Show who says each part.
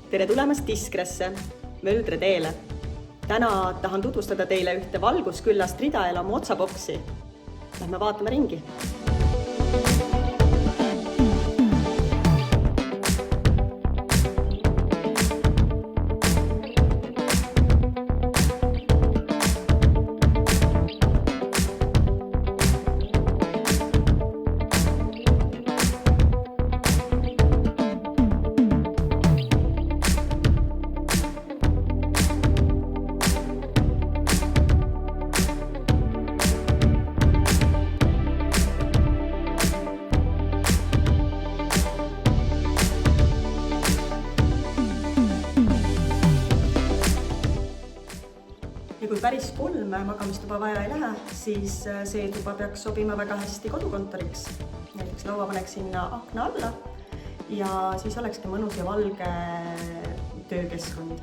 Speaker 1: Tere tulemast Tiskresse, Möldre teele. Täna tahan tutvustada teile ühte valgusküllast ridaelamu otsaboksi. Lähme vaatame ringi. Ja kui päris kolm magamistuba vaja ei lähe, siis see tuba peaks sobima väga hästi kodukontoriks. Näiteks laua paneks sinna akna alla ja siis olekski mõnus ja valge töökeskkond.